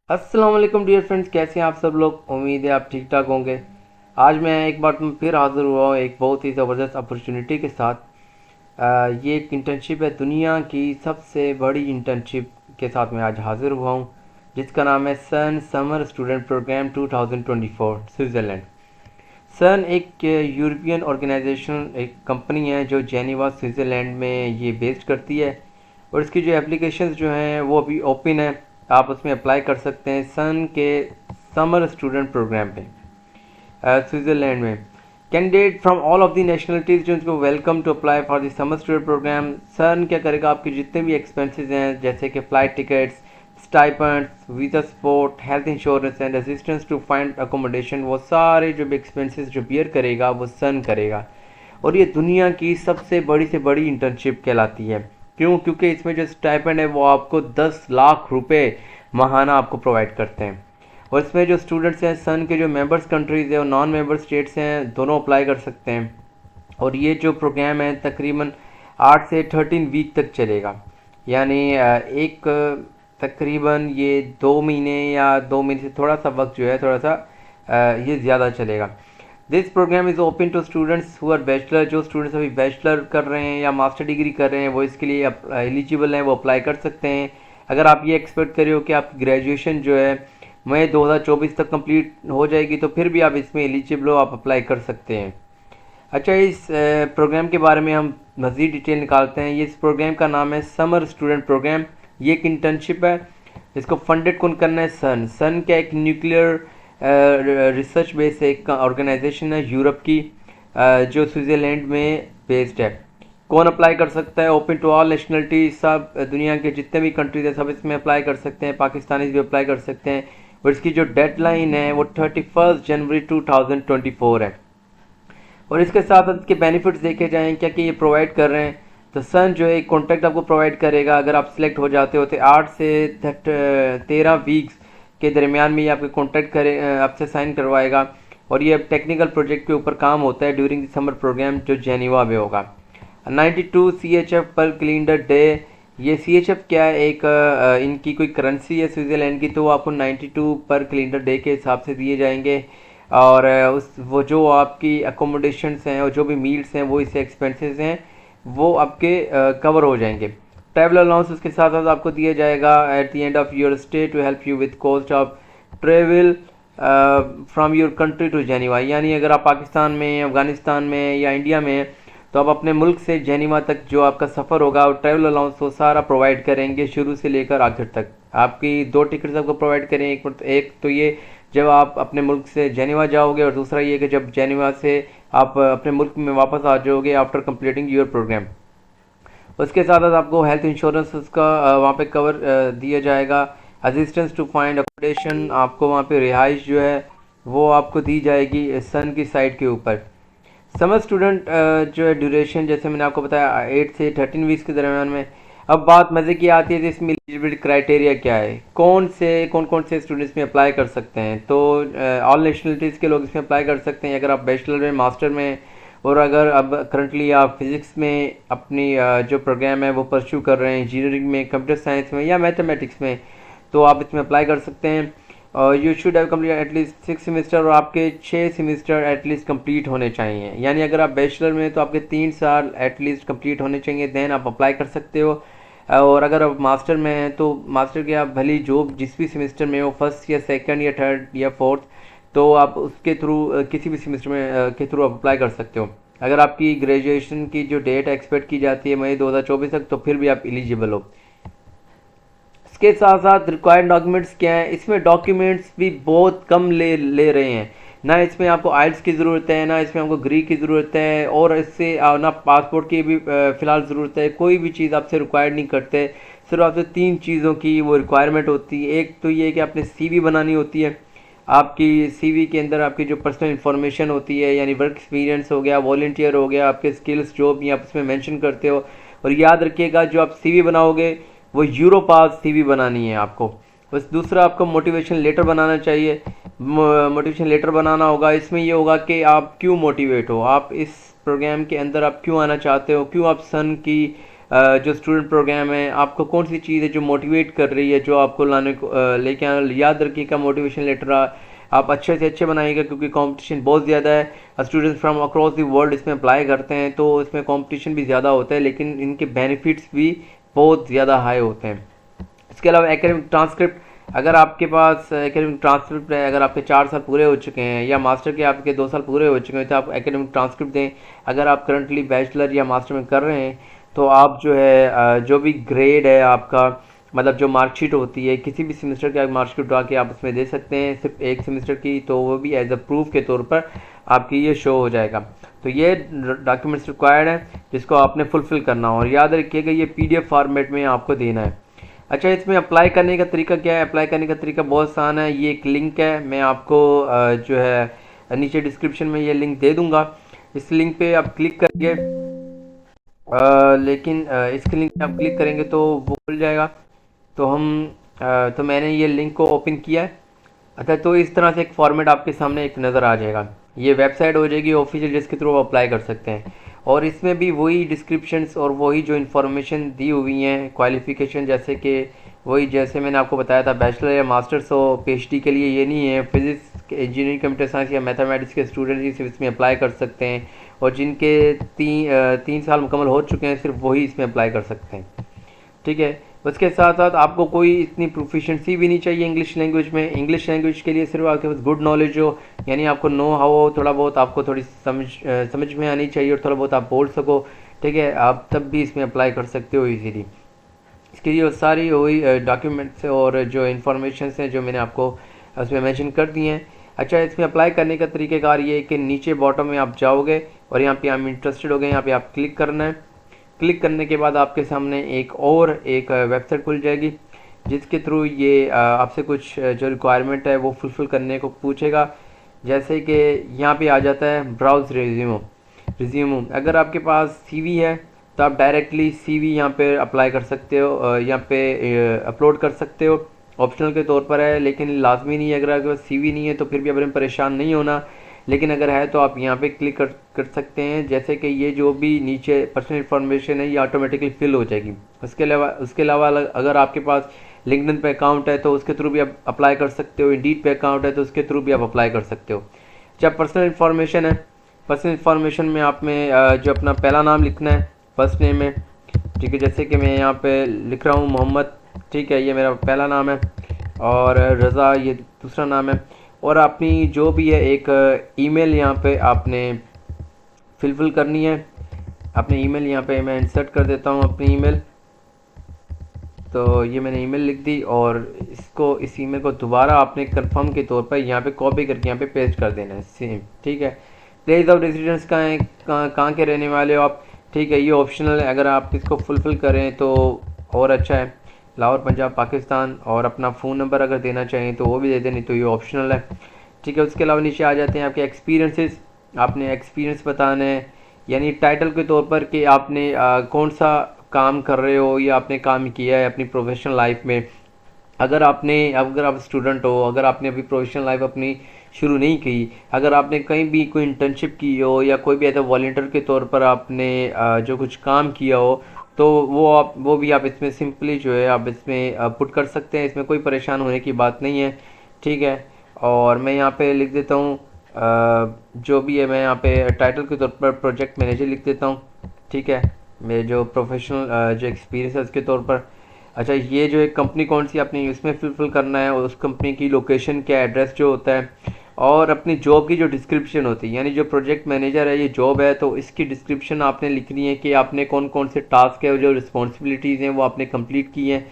अस्सलाम वालेकुम dear friends, कैसे हैं आप सब लोग। उम्मीद है आप ठीक ठाक होंगे। आज मैं एक बार फिर हाज़िर हुआ हूँ एक बहुत ही ज़बरदस्त अपॉर्चुनिटी के साथ। ये एक इंटर्नशिप है, दुनिया की सबसे बड़ी इंटर्नशिप के साथ मैं आज हाज़िर हुआ हूँ, जिसका नाम है सन समर स्टूडेंट प्रोग्राम 2024 स्विट्ज़रलैंड। सन एक यूरोपियन ऑर्गेनाइजेशन, एक कंपनी है जो जेनीवा स्विट्ज़रलैंड में ये बेस्ड करती है। और इसकी जो एप्लीकेशंस जो हैं वो अभी ओपन है, आप उसमें अप्लाई कर सकते हैं सन के समर स्टूडेंट प्रोग्राम पे स्विट्ज़रलैंड में। Candidate from all of the nationalities जो उनको welcome to apply for the summer student program. CERN क्या करेगा, आपके जितने भी एक्सपेंसेस हैं जैसे कि flight tickets, stipends, visa support, health insurance and assistance to find accommodation, वो सारे जो भी एक्सपेंसेस जो बियर करेगा वो सन करेगा। और ये दुनिया की सबसे बड़ी से बड़ी इंटर्नशिप कहलाती है। क्यों? क्योंकि इसमें जो स्टाइपेंड है वो आपको 10 लाख रुपए माहाना आपको प्रोवाइड करते हैं। और इसमें जो स्टूडेंट्स हैं सन के जो मेंबर्स कंट्रीज़ हैं और नॉन मेंबर स्टेट्स हैं, दोनों अप्लाई कर सकते हैं। और ये जो प्रोग्राम है तकरीबन 8 से 13 वीक तक चलेगा। यानी एक तकरीबन ये 2 महीने या 2 महीने से थोड़ा सा वक्त जो है थोड़ा सा ये ज़्यादा चलेगा। This programme is open to students who are bachelor. जो स्टूडेंट्स अभी बैचलर कर रहे हैं या मास्टर डिग्री कर रहे हैं वो इसके लिए एलिजिबल हैं, वो अप्लाई कर सकते हैं। अगर आप ये एक्सपेक्ट करें हो कि आपकी ग्रेजुएशन जो है मई 2024 तक कंप्लीट हो जाएगी तो फिर भी आप इसमें एलिजिबल हो, आप अप्लाई कर सकते हैं। अच्छा, इस प्रोग्राम के बारे में हम मज़ीद डिटेल निकालते हैं। ये इस प्रोग्राम का नाम है समर स्टूडेंट प्रोग्राम। ये एक इंटर्नशिप है, इसको फंडेड कौन करना है? सन क्या एक न्यूक्लियर रिसर्च बेस एक ऑर्गेनाइजेशन है यूरोप की, जो स्विट्ज़रलैंड में बेस्ड है। कौन अप्लाई कर सकता है? ओपन टू ऑल नेशनलिटी, सब दुनिया के जितने भी कंट्रीज हैं सब इसमें अप्लाई कर सकते हैं, पाकिस्तानीज भी अप्लाई कर सकते हैं। और इसकी जो डेडलाइन है वो 31 जनवरी 2024 है। और इसके साथ साथ इसके बेनिफिट्स देखे जाएँ क्या कि ये प्रोवाइड कर रहे हैं। तो सन जो है कॉन्टैक्ट आपको प्रोवाइड करेगा अगर आप सिलेक्ट हो जाते हो तो 8 से 13 वीक्स के दरमियान में ये आपके कॉन्टैक्ट करे, आपसे साइन करवाएगा। और ये अब टेक्निकल प्रोजेक्ट के ऊपर काम होता है ड्यूरिंग द समर प्रोग्राम जो जेनीवा में होगा। 92 CHF पर कैलेंडर डे। ये CHF क्या है? एक इनकी कोई करेंसी है स्विट्ज़रलैंड की, तो वो आपको 92 पर कैलेंडर डे के हिसाब से दिए जाएंगे। और उस वो जो आपकी अकोमोडेशंस हैं और जो भी मील्स हैं वो इससे एक्सपेंसेस हैं वो आपके कवर हो जाएंगे। ट्रैवल अलाउंस उसके साथ साथ आपको दिया जाएगा at the end of your stay to help you with cost of travel from your country to Geneva. यानी अगर आप पाकिस्तान में, अफ़गानिस्तान में या इंडिया में हैं तो आप अपने मुल्क से जेनीवा तक जो आपका सफ़र होगा और ट्रैवल अलाउंस वो सारा प्रोवाइड करेंगे शुरू से लेकर आखिर तक। आपकी 2 टिकट्स आपको प्रोवाइड करें, एक तो ये जब आप अपने मुल्क से जेनीवा जाओगे और दूसरा ये कि जब जेनीवा से आप अपने मुल्क में वापस आ जाओगे आफ्टर कंप्लीटिंग योर प्रोग्राम। उसके साथ साथ आपको हेल्थ इंश्योरेंस उसका वहाँ पे कवर दिया जाएगा। असिस्टेंस टू फाइंड अकोमोडेशन, आपको वहाँ पे रिहाइश जो है वो आपको दी जाएगी सन की साइड के ऊपर। समर स्टूडेंट जो है ड्यूरेशन जैसे मैंने आपको बताया 8 से 13 वीक्स के दरमियान में। अब बात मज़े की आती है कि इसमें एलिजिबिलिटी क्राइटेरिया क्या है, कौन कौन से स्टूडेंट्स में अप्लाई कर सकते हैं। तो ऑल नेशनलिटीज़ के लोग इसमें अप्लाई कर सकते हैं अगर आप बैचलर में, मास्टर में, और अगर अब करंटली आप फिज़िक्स में अपनी जो प्रोग्राम है वो परस्यू कर रहे हैं, इंजीनियरिंग में, कंप्यूटर साइंस में या मैथमेटिक्स में, तो आप इसमें अप्लाई कर सकते हैं। और you should have complete at least 6 semester, और आपके 6 सेमेस्टर एटलीस्ट कंप्लीट होने चाहिए। यानी अगर आप बैचलर में तो आपके 3 साल एटलीस्ट कंप्लीट होने चाहिए, देन आप अप्लाई कर सकते हो। और अगर आप मास्टर में हैं तो मास्टर के आप भली जो जिस भी सेमेस्टर में हो, फर्स्ट या सेकंड या थर्ड या फोर्थ, तो आप उसके थ्रू किसी भी सेमेस्टर में के थ्रू आप अप्लाई कर सकते हो। अगर आपकी ग्रेजुएशन की जो डेट एक्सपेक्ट की जाती है मई 2024 तक, तो फिर भी आप एलिजिबल हो। इसके साथ साथ रिक्वायर्ड डॉक्यूमेंट्स क्या है? इसमें डॉक्यूमेंट्स भी बहुत कम ले रहे हैं। ना इसमें आपको आइल्स की ज़रूरत है, ना इसमें आपको ग्रीक की ज़रूरत है, और इससे ना पासपोर्ट की भी फ़िलहाल ज़रूरत है। कोई भी चीज़ आपसे रिक्वायर्ड नहीं करते। सिर्फ आपसे 3 चीज़ों की वो रिक्वायरमेंट होती है। एक तो ये कि आपने CV बनानी होती है। आपकी CV के अंदर आपकी जो पर्सनल इन्फॉर्मेशन होती है, यानी वर्क एक्सपीरियंस हो गया, वॉलंटियर हो गया, आपके स्किल्स जो भी आप उसमें मेंशन करते हो। और याद रखिएगा जो आप CV बनाओगे वो यूरोपास CV बनानी है आपको। बस दूसरा आपको मोटिवेशन लेटर बनाना चाहिए। मोटिवेशन लेटर बनाना होगा, इसमें ये होगा कि आप क्यों मोटिवेट हो, आप इस प्रोग्राम के अंदर आप क्यों आना चाहते हो, क्यों आप सन की जो स्टूडेंट प्रोग्राम है, आपको कौन सी चीज़ है जो मोटिवेट कर रही है, जो आपको लाने को लेके आना। याद रखिएगा मोटिवेशन लेटर आप अच्छे से अच्छे बनाइएगा, क्योंकि कंपटीशन बहुत ज़्यादा है। Students from across the world इसमें अप्लाई करते हैं, तो इसमें कंपटीशन भी ज़्यादा होता है, लेकिन इनके बेनिफिट्स भी बहुत ज़्यादा हाई होते हैं। इसके अलावा एकेडमिक ट्रांसक्रिप्ट, अगर आपके पास एकेडमिक ट्रांसक्रिप्ट है, अगर आपके 4 साल पूरे हो चुके हैं या मास्टर के आपके 2 साल पूरे हो चुके हैं, तो आप एकेडमिक ट्रांसक्रिप्ट दें। अगर आप करंटली बैचलर या मास्टर में कर रहे हैं, तो आप जो है जो भी ग्रेड है आपका, मतलब जो मार्कशीट होती है किसी भी सेमेस्टर की, मार्कशीट उठा के आप उसमें दे सकते हैं, सिर्फ एक सेमेस्टर की, तो वो भी एज अ प्रूफ के तौर पर आपकी ये शो हो जाएगा। तो ये डॉक्यूमेंट्स रिक्वायर्ड है जिसको आपने फुलफिल करना हो, और याद रखिएगा ये PDF फॉर्मेट में आपको देना है। अच्छा, इसमें अप्लाई करने का तरीका क्या है? अप्लाई करने का तरीका बहुत आसान है। ये एक लिंक है, मैं आपको जो है नीचे डिस्क्रिप्शन में ये लिंक दे दूंगा। इस लिंक पे आप क्लिक करिए, लेकिन इसके लिंक पे आप क्लिक करेंगे तो वो खुल जाएगा। तो तो मैंने ये लिंक को ओपन किया है। अच्छा, तो इस तरह से एक फॉर्मेट आपके सामने एक नज़र आ जाएगा। ये वेबसाइट हो जाएगी ऑफिशियल, जिसके थ्रू आप अप्लाई कर सकते हैं, और इसमें भी वही डिस्क्रिप्शंस और वही जो इन्फॉर्मेशन दी हुई हैं, क्वालिफ़िकेशन जैसे कि वही जैसे मैंने आपको बताया था, बैचलर या मास्टर्स हो, PhD के लिए ये नहीं है। फिजिक्स, इंजीनियरिंग, कंप्यूटर साइंस या मैथमेटिक्स के स्टूडेंट ही सिर्फ इसमें अप्लाई कर सकते हैं, और जिनके 3 साल मुकम्मल हो चुके हैं सिर्फ वही इसमें अप्लाई कर सकते हैं। ठीक है। उसके साथ साथ आपको कोई इतनी प्रोफिशेंसी भी नहीं चाहिए इंग्लिश लैंग्वेज में। इंग्लिश लैंग्वेज के लिए सिर्फ आपके पास गुड नॉलेज हो, यानी आपको नो हाउ हो, थोड़ा बहुत आपको थोड़ी समझ में आनी चाहिए, और थोड़ा बहुत आप बोल सको। ठीक है, आप तब भी इसमें अप्लाई कर सकते हो इजीली। इसकी जो सारी वही डॉक्यूमेंट्स और जो इन्फॉर्मेशन हैं जो मैंने आपको उसमें मेंशन कर दी हैं। अच्छा, इसमें अप्लाई करने का तरीक़ेकार ये है कि नीचे बॉटम में आप जाओगे और यहाँ पे हम इंटरेस्टेड हो गए, यहाँ पे आप क्लिक करना है। क्लिक करने के बाद आपके सामने एक वेबसाइट खुल जाएगी, जिसके थ्रू ये आपसे कुछ जो रिक्वायरमेंट है वो फुलफ़िल करने को पूछेगा। जैसे कि यहाँ पे आ जाता है ब्राउज़ रिज्यूम। अगर आपके पास CV है तो आप डायरेक्टली CV यहाँ पे अप्लाई कर सकते हो, यहाँ पे अपलोड कर सकते हो। ऑप्शनल के तौर पर है, लेकिन लाजमी नहीं है। अगर आपके पास CV नहीं है तो फिर भी अपने परेशान नहीं होना, लेकिन अगर है तो आप यहाँ पे क्लिक कर सकते हैं। जैसे कि ये जो भी नीचे पर्सनल इन्फॉर्मेशन है ये ऑटोमेटिकली फिल हो जाएगी। उसके अलावा अगर आपके पास लिंक्डइन पे अकाउंट है तो उसके थ्रू भी आप अप्लाई कर सकते हो। इंडीड पे अकाउंट है तो उसके थ्रू भी आप अप्लाई कर सकते हो। जब पर्सनल इन्फॉर्मेशन है, पर्सनल इन्फॉर्मेशन में आप में जो अपना पहला नाम लिखना है फर्स्ट नेम में। ठीक है, जैसे कि मैं यहाँ पे लिख रहा हूँ मोहम्मद। ठीक है, ये मेरा पहला नाम है, और रज़ा ये दूसरा नाम है। और अपनी जो भी है एक ईमेल यहाँ पे आपने फिल करनी है। अपनी ईमेल यहाँ पे मैं इंसर्ट कर देता हूँ अपनी ईमेल। तो ये मैंने ईमेल लिख दी, और इस ईमेल को दोबारा आपने कंफर्म के तौर पर यहाँ पे कॉपी करके यहाँ पे पेस्ट कर देना है सेम। ठीक है। प्लेस ऑफ रेजिडेंस कहाँ है, कहाँ के रहने वाले हो आप। ठीक है, ये ऑप्शनल है, अगर आप इसको फुलफ़िल करें तो और अच्छा है। लाहौर पंजाब पाकिस्तान, और अपना फ़ोन नंबर अगर देना चाहें तो वो भी दे दें, नहीं तो ये ऑप्शनल है। ठीक है। उसके अलावा नीचे आ जाते हैं आपके एक्सपीरियंसेस। आपने एक्सपीरियंस बताना है, यानी टाइटल के तौर पर कि आपने कौन सा काम कर रहे हो या आपने काम किया है अपनी प्रोफेशनल लाइफ में। अगर आप स्टूडेंट हो, अगर आपने अभी प्रोफेशनल लाइफ अपनी शुरू नहीं की, अगर आपने कहीं भी कोई इंटर्नशिप की हो या कोई भी ऐसा वॉलंटियर के तौर पर आपने जो कुछ काम किया हो, तो वो भी आप इसमें सिंपली जो है आप इसमें पुट कर सकते हैं। इसमें कोई परेशान होने की बात नहीं है। ठीक है। और मैं यहाँ पे लिख देता हूँ जो भी है, मैं यहाँ पे टाइटल के तौर पर प्रोजेक्ट मैनेजर लिख देता हूँ। ठीक है, मेरे जो प्रोफेशनल जो एक्सपीरियंस है उसके तौर पर। अच्छा, ये जो एक कंपनी कौन सी आपने उसमें फिल करना है, और उस कंपनी की लोकेशन क्या, एड्रेस जो होता है, और अपनी जॉब की जो डिस्क्रिप्शन होती है, यानी जो प्रोजेक्ट मैनेजर है ये जॉब है तो इसकी डिस्क्रिप्शन आपने लिखनी है कि आपने कौन कौन से टास्क है, जो रिस्पॉन्सिबिलिटीज़ हैं वो आपने कंप्लीट की हैं,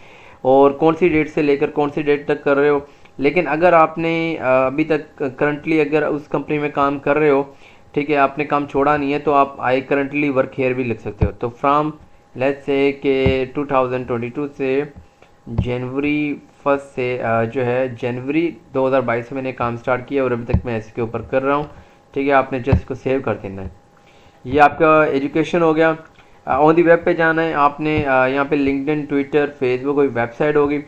और कौन सी डेट से लेकर कौन सी डेट तक कर रहे हो। लेकिन अगर आपने अभी तक करंटली अगर उस कंपनी में काम कर रहे हो, ठीक है, आपने काम छोड़ा नहीं है, तो आप आई करंटली वर्क हेयर भी लिख सकते हो। तो फ्राम लेट्स से कि 2022 से जनवरी 1 से जो है जनवरी 2022 से मैंने काम स्टार्ट किया, और अभी तक मैं इसके ऊपर कर रहा हूँ। ठीक है, आपने जस्ट इसको सेव कर देना है। ये आपका एजुकेशन हो गया। ऑन दी वेब पे जाना है आपने। यहाँ पे लिंक्डइन, ट्विटर, फेसबुक कोई वेबसाइट होगी।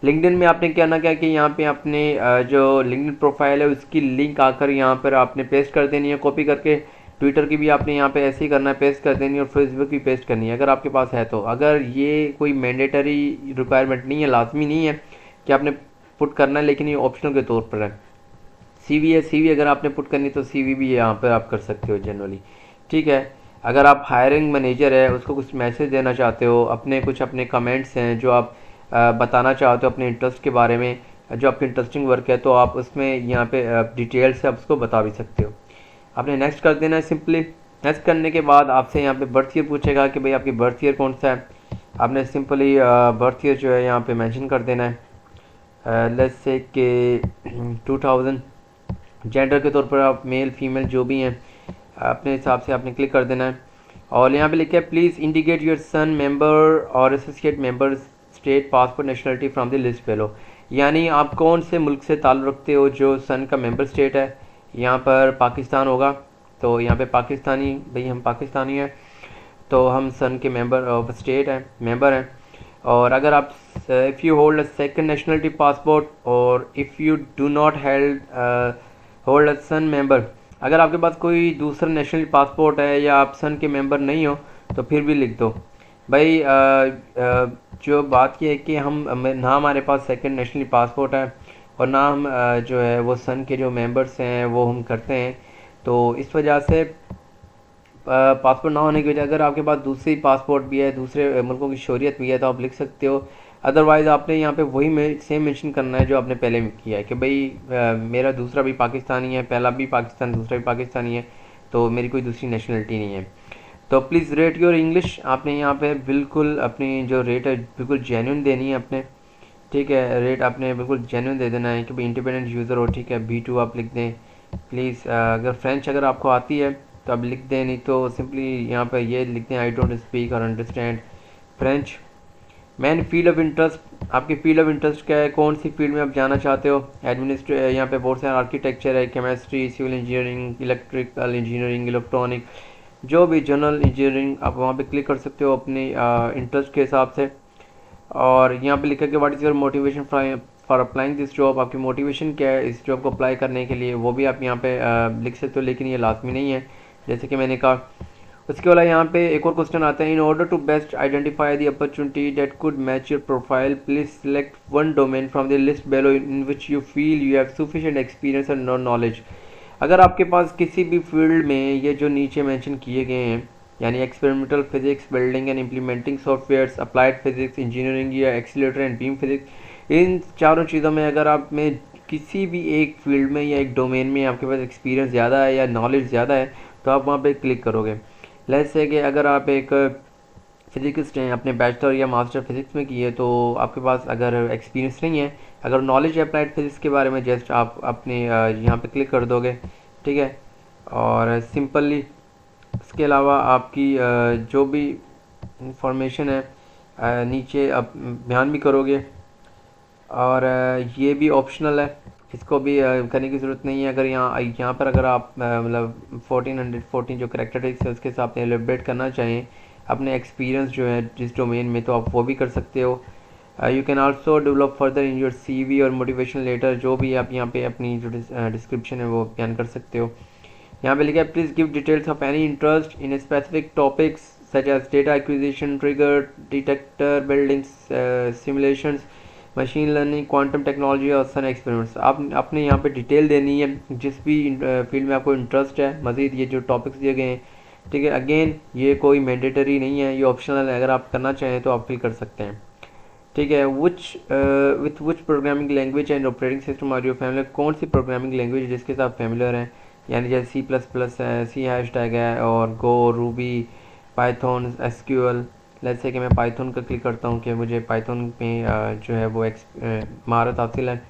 लिंक्डइन में आपने क्या ना क्या कि यहाँ पे अपने जो लिंक्डइन प्रोफाइल है उसकी लिंक आकर यहाँ पर आपने पेस्ट कर देनी है कॉपी करके। ट्विटर की भी आपने यहाँ पे ऐसे ही करना है, पेस्ट कर देनी है, और फेसबुक भी पेस्ट करनी है अगर आपके पास है तो। अगर ये कोई मैंडेटरी रिक्वायरमेंट नहीं है, लाजमी नहीं है कि आपने पुट करना है, लेकिन ये ऑप्शनल के तौर पर है। सीवी है, सीवी अगर आपने पुट करनी तो सीवी भी यहाँ पर आप कर सकते हो जनरली, ठीक है। अगर आप हायरिंग मैनेजर है, उसको कुछ मैसेज देना चाहते हो, अपने कमेंट्स हैं जो आप बताना चाहते हो अपने इंटरेस्ट के बारे में, जो आपकी इंटरेस्टिंग वर्क है, तो आप उसमें यहाँ पे डिटेल से आप उसको बता भी सकते हो। आपने नेक्स्ट कर देना है सिंपली। नेक्स्ट करने के बाद आपसे यहाँ पे बर्थ ईयर पूछेगा कि भाई आपकी बर्थ ईयर कौन सा है। आपने सिंपली बर्थ ईयर जो है यहाँ पे मेंशन कर देना है, लेट्स से कि 2000। जेंडर के तौर पर आप मेल फीमेल जो भी हैं अपने हिसाब से आपने क्लिक कर देना है। और यहाँ पे लिखा है please indicate your CERN member और associate member state passport nationality from the list below. यानी आप कौन से मुल्क से ताल्लुक़ रखते हो, जो सन का मेंबर स्टेट है। यहाँ पर पाकिस्तान होगा, तो यहाँ पे पाकिस्तानी, भाई हम पाकिस्तानी हैं तो हम सन के मेंबर ऑफ स्टेट हैं, मेंबर हैं। और अगर आप if you hold a second nationality passport और if you do not hold a CERN member, अगर आपके पास कोई दूसरा नेशनल पासपोर्ट है या आप सन के मेंबर नहीं हो तो फिर भी लिख दो भाई। जो बात ये है कि ना हमारे पास सेकंड नेशनल पासपोर्ट है और ना हम जो है वो सन के जो मेंबर्स हैं वो हम करते हैं, तो इस वजह से पासपोर्ट ना होने की वजह, अगर आपके पास दूसरी पासपोर्ट भी है, दूसरे मुल्कों की शोरियत भी है, तो आप लिख सकते हो। अदरवाइज़ आपने यहाँ पे वही सेम मेंशन करना है जो आपने पहले किया है कि भाई मेरा दूसरा भी पाकिस्तानी है, पहला भी पाकिस्तान, दूसरा भी पाकिस्तानी है, तो मेरी कोई दूसरी नेशनलिटी नहीं है। तो प्लीज़ रेट योर इंग्लिश, आपने यहाँ पे बिल्कुल अपनी जो रेट है बिल्कुल जेन्युइन देनी है अपने, ठीक है। रेट आपने बिल्कुल जेन्युइन दे देना है कि भाई इंडिपेंडेंट यूज़र हो, ठीक है। B2 आप लिख दें प्लीज़। अगर फ्रेंच अगर आपको आती है तो आप लिख दें, नहीं तो सिंपली यहाँ पे ये लिख दें आई डोंट स्पीक और understand French. Man field of interest, आपकी फील्ड ऑफ इंटरेस्ट क्या है, कौन सी फील्ड में आप जाना चाहते हो। यहाँ पे बहुत सारे आर्किटेक्चर है, chemistry, civil engineering, electrical engineering, electronic, जो भी जनरल इंजीनियरिंग, आप वहाँ पे क्लिक कर सकते हो अपने इंटरेस्ट के हिसाब से। और यहाँ पे लिखा कि what is your motivation for applying this job, आपकी मोटिवेशन क्या है इस जॉब को अप्लाई करने के लिए, वो भी आप यहाँ पे लिख सकते हो, लेकिन ये लाजमी नहीं है जैसे कि मैंने कहा। उसके अलावा यहाँ पे एक और क्वेश्चन आता है, in order to best identify the opportunity that could match your profile please select one domain from the list below in which you feel you have sufficient experience and knowledge. अगर आपके पास किसी भी field में ये जो नीचे mention किए गए हैं, यानी experimental physics, building and implementing softwares, applied physics, engineering या एक्सीलरेटर एंड बीम फिजिक्स, इन चारों चीज़ों में अगर आप में किसी भी एक फील्ड में या एक डोमेन में आपके पास एक्सपीरियंस ज़्यादा है या नॉलेज ज़्यादा है, तो आप वहाँ पे क्लिक करोगे। लेट्स से कि अगर आप एक फिजिकिस्ट हैं, अपने बैचलर या मास्टर फिजिक्स में किए, तो आपके पास अगर एक्सपीरियंस नहीं है, अगर नॉलेज है अप्लाइड फिजिक्स के बारे में, जस्ट आप अपने यहाँ पे क्लिक कर दोगे, ठीक है। और सिंपली इसके अलावा आपकी जो भी इंफॉर्मेशन है नीचे आप बयान भी करोगे। और ये भी ऑप्शनल है, इसको भी करने की ज़रूरत नहीं है। अगर यहाँ पर अगर आप मतलब 1414 जो करेक्टरिस्टिक्स है उसके हिसाब से एलिब्रेट करना चाहें अपने एक्सपीरियंस जो है जिस डोमेन में, तो आप वो भी कर सकते हो। You can also develop further in your CV और मोटिवेशन लेटर, जो भी आप यहाँ पे अपनी जो डिस्क्रिप्शन है वो बयान कर सकते हो। यहाँ पे लिखा है please give details of any interest in specific topics such as data acquisition, trigger detector, building simulations, machine learning, quantum technology और सन एक्सपेरिमेंट्स। आप आपने यहाँ पे डिटेल देनी है जिस भी फील्ड में आपको इंटरेस्ट है। मज़ीद ये जो टॉपिक्स दिए गए हैं, ठीक है, अगेन ये कोई मैंडेटरी नहीं है, ये ऑप्शनल है, अगर आप करना चाहें तो आप फिल कर सकते हैं, ठीक है। With which programming language and operating system are you familiar, कौन सी प्रोग्रामिंग लैंग्वेज जिसके साथ फैमिलियर हैं, यानी जैसे C++ है, C हैशटैग है, और Go, Ruby, Python, SQL। Let's say कि मैं पाइथन का क्लिक करता हूँ कि मुझे पाइथन में जो है वो महारत हासिल है।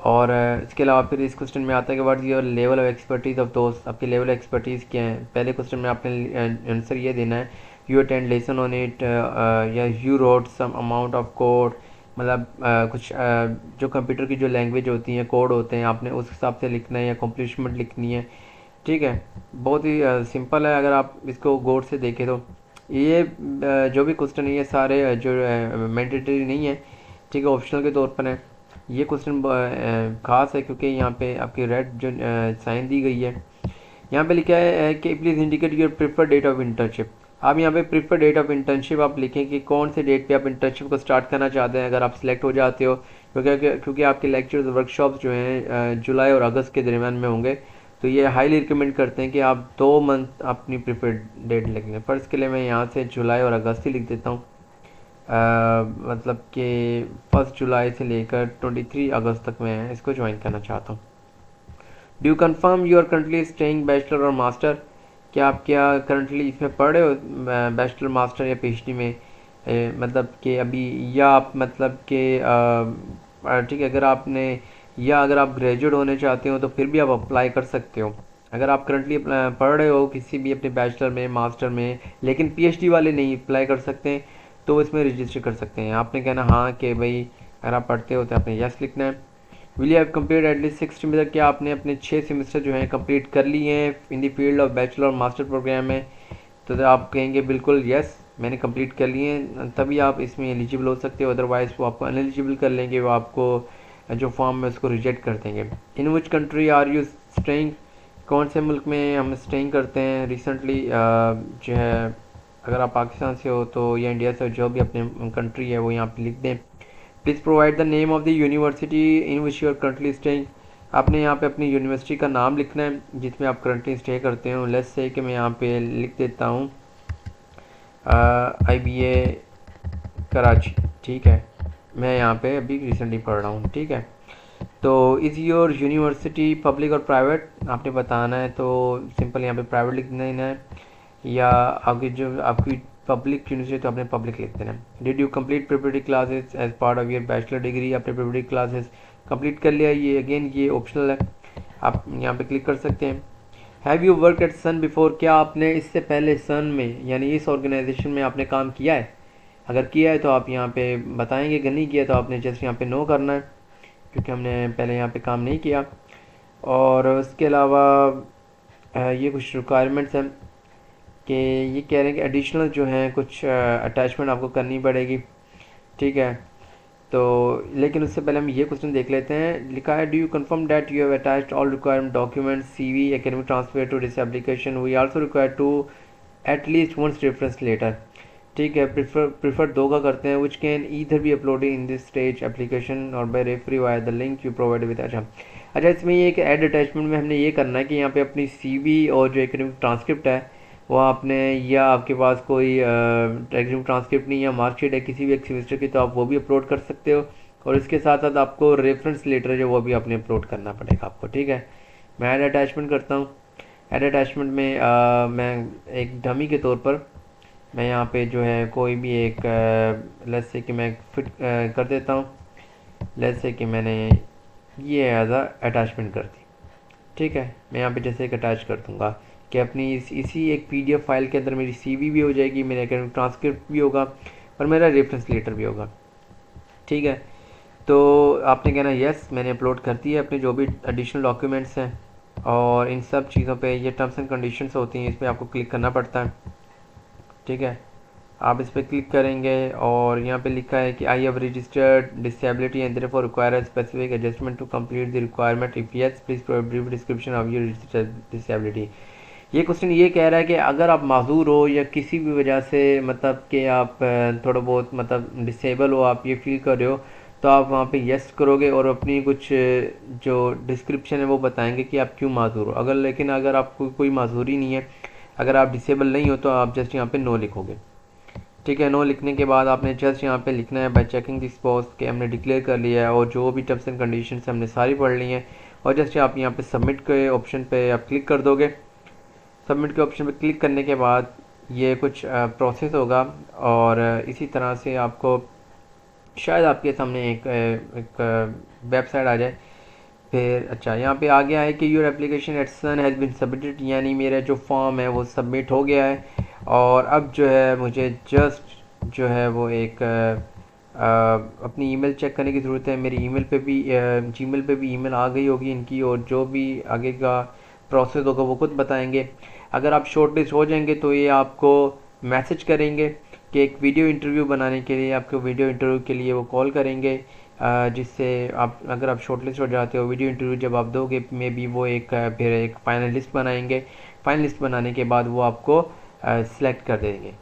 और इसके अलावा फिर इस क्वेश्चन में आता है कि what is your level of expertise of दोस्त, आपकी लेवल ऑफ एक्सपर्टीज़ क्या है। पहले क्वेश्चन में आपने आंसर ये देना है you attend lesson on it या you wrote some amount of code, मतलब कुछ जो कंप्यूटर की जो लैंग्वेज होती हैं, कोड होते हैं, आपने उस हिसाब से लिखना है या कॉम्प्लीशमेंट लिखनी है, ठीक है। बहुत ही सिंपल है अगर आप इसको गौर से देखें तो। ये जो भी क्वेश्चन है ये सारे जो मैंडेटरी नहीं है, ठीक है, ऑप्शनल के तौर पर है। ये क्वेश्चन ख़ास है क्योंकि यहाँ पे आपकी रेड जो साइन दी गई है, यहाँ पे लिखा है कि please indicate your preferred date of internship. आप यहाँ पे प्रिफर्ड डेट ऑफ इंटर्नशिप आप लिखें कि कौन से डेट पे आप इंटर्नशिप को स्टार्ट करना चाहते हैं अगर आप सिलेक्ट हो जाते हो, क्योंकि आपके लेक्चर्स वर्कशॉप्स जो हैं जुलाई और अगस्त के दरमियान में होंगे। तो ये हाईली रिकमेंड करते हैं कि आप 2 मंथ अपनी प्रिफर्ड डेट लिख लें। फ़र्ज़ के लिए मैं यहाँ से जुलाई और अगस्त ही लिख देता हूँ। मतलब कि 1 जुलाई से लेकर 23 अगस्त तक मैं इसको ज्वाइन करना चाहता हूँ। Do you confirm you are currently staying bachelor और मास्टर? क्या आप करंटली इसमें पढ़ रहे हो, बैचलर मास्टर या पीएचडी में? मतलब कि अभी, या आप मतलब कि ठीक है, अगर आप ग्रेजुएट होने चाहते हो तो फिर भी आप अप्लाई कर सकते हो। अगर आप करंटली पढ़ रहे हो किसी भी अपने बैचलर में, मास्टर में, लेकिन पीएचडी वाले नहीं अप्लाई कर सकते हैं, तो इसमें रजिस्टर कर सकते हैं। आपने कहना हाँ कि भाई अगर आप पढ़ते हो तो आपने यस लिखना है। Will you have complete at least 6 semester? क्या आपने अपने 6 सेमेस्टर जो हैं कंप्लीट कर लिए हैं in the field of bachelor और मास्टर प्रोग्राम में? तो आप कहेंगे बिल्कुल यस, मैंने कंप्लीट कर लिए हैं, तभी आप इसमें एलिजिबल हो सकते हो। अदरवाइज़ वो आपको अनएलिजिबल कर लेंगे, वो आपको जो फॉर्म में उसको रिजेक्ट कर देंगे। In which country are you staying? कौन से मुल्क में हम स्टेइंग करते हैं रिसेंटली? जो है, अगर आप पाकिस्तान से हो तो या इंडिया से हो, जो भी अपने कंट्री है वो यहाँ पे लिख दें। Please provide the name of the university in which you are currently staying. आपने यहाँ पे अपनी यूनिवर्सिटी का नाम लिखना है जिसमें आप करंटली स्टे करते हो। लेट्स से कि मैं यहाँ पे लिख देता हूँ IBA कराची, ठीक है। मैं यहाँ पे अभी रिसेंटली पढ़ रहा हूँ, ठीक है। तो इज़ योर यूनिवर्सिटी पब्लिक और प्राइवेट? आपने बताना है तो सिंपल यहाँ पे प्राइवेट लिख देना है, या आगे जो आपकी पब्लिक यूनिवर्सिटी तो आपने पब्लिक लिख देना है। Did you complete preparatory classes as part of your bachelor degree? आपने प्रिपरेटरी क्लासेस कंप्लीट कर लिया, ये अगेन ये ऑप्शनल है, आप यहाँ पे क्लिक कर सकते हैं। Have you work at CERN before? क्या आपने इससे पहले सन में यानी इस ऑर्गेनाइजेशन में आपने काम किया है? अगर किया है तो आप यहाँ पे बताएंगे, अगर नहीं किया तो आपने जस्ट यहाँ पे नो करना है, क्योंकि हमने पहले यहाँ पे काम नहीं किया। और उसके अलावा ये कुछ रिक्वायरमेंट्स हैं कि ये कह रहे हैं कि एडिशनल जो हैं कुछ अटैचमेंट आपको करनी पड़ेगी, ठीक है। तो लेकिन उससे पहले हम ये क्वेश्चन देख लेते हैं। लिखा है, do you confirm that you have attached all required documents, CV, academic transfer to this application? We also require to at least once reference letter, ठीक है। प्रीफर 2 का करते हैं, which can either be uploaded in this stage application और by referee via the link you provide with. अच्छा, इसमें ये एक ऐड अटैचमेंट में हमने ये करना है कि यहाँ पे अपनी CV और जो एकेडमिक ट्रांसक्रिप्ट है वो आपने, या आपके पास कोई एग्जाम ट्रांसक्रिप्ट नहीं या मार्कशीट है किसी भी एक सेमेस्टर की, तो आप वो भी अपलोड कर सकते हो। और इसके साथ साथ आपको रेफरेंस लेटर जो वो भी आपने अपलोड करना पड़ेगा आपको, ठीक है। मैं ऐड अटैचमेंट करता हूँ। ऐड अटैचमेंट में मैं एक डमी के तौर पर मैं यहाँ पे जो है कोई भी एक लेट्स से कि मैं फिट कर देता हूँ। लेट्स से कि मैंने ये एज अ अटैचमेंट कर दी, ठीक है। मैं यहाँ पे जैसे एक अटैच कर दूँगा कि अपनी इसी एक PDF फाइल के अंदर मेरी CV भी हो जाएगी, मेरा एकेडमिक ट्रांसक्रिप्ट भी होगा और मेरा रेफरेंस लेटर भी होगा, ठीक है। तो आपने कहना यस, मैंने अपलोड कर दिया अपने जो भी एडिशनल डॉक्यूमेंट्स हैं, और इन सब चीज़ों पे ये टर्म्स एंड कंडीशंस होती हैं, इस पर आपको क्लिक करना पड़ता है, ठीक है। आप इस पर क्लिक करेंगे और यहाँ पे लिखा है कि I have registered disability and therefore require a specific adjustment to complete the requirement. If yes please provide brief description of your disability. ये क्वेश्चन ये कह रहा है कि अगर आप माजूर हो या किसी भी वजह से मतलब कि आप थोड़ा बहुत मतलब डिसेबल हो, आप ये फील कर रहे हो, तो आप वहाँ पे यस करोगे और अपनी कुछ जो डिस्क्रिप्शन है वो बताएंगे कि आप क्यों माजूर हो। लेकिन अगर आपको कोई माजूरी नहीं है, अगर आप डिसेबल नहीं हो, तो आप जस्ट यहाँ पे नो लिखोगे, ठीक है। नो लिखने के बाद आपने जस्ट यहाँ पे लिखना है बाय चेकिंग दिस पोस्ट कि हमने डिक्लेयर कर लिया है और जो भी टर्म्स एंड कंडीशंस हमने सारी पढ़ ली हैं, और जस्ट आप यहाँ पे सबमिट के ऑप्शन पे आप क्लिक कर दोगे। सबमिट के ऑप्शन पे क्लिक करने के बाद ये कुछ प्रोसेस होगा और इसी तरह से आपको शायद आपके सामने एक वेबसाइट आ जाए। फिर अच्छा, यहाँ पे आ गया है कि your application at CERN has been submitted, यानी मेरा जो फॉर्म है वो सबमिट हो गया है। और अब जो है मुझे जस्ट जो है वो एक अपनी ईमेल चेक करने की ज़रूरत है। मेरी ईमेल पे भी जीमेल पे भी ईमेल आ गई होगी इनकी, और जो भी आगे का प्रोसेस होगा वो खुद बताएंगे। अगर आप शॉर्टलिस्ट हो जाएंगे तो ये आपको मैसेज करेंगे कि एक वीडियो इंटरव्यू बनाने के लिए, आपको वीडियो इंटरव्यू के लिए वो कॉल करेंगे, जिससे आप अगर आप शॉर्टलिस्ट हो जाते हो, वीडियो इंटरव्यू जब आप दोगे मे बी वो फिर एक फाइनल लिस्ट बनाएंगे फाइनलिस्ट बनाने के बाद वो आपको सिलेक्ट कर देंगे।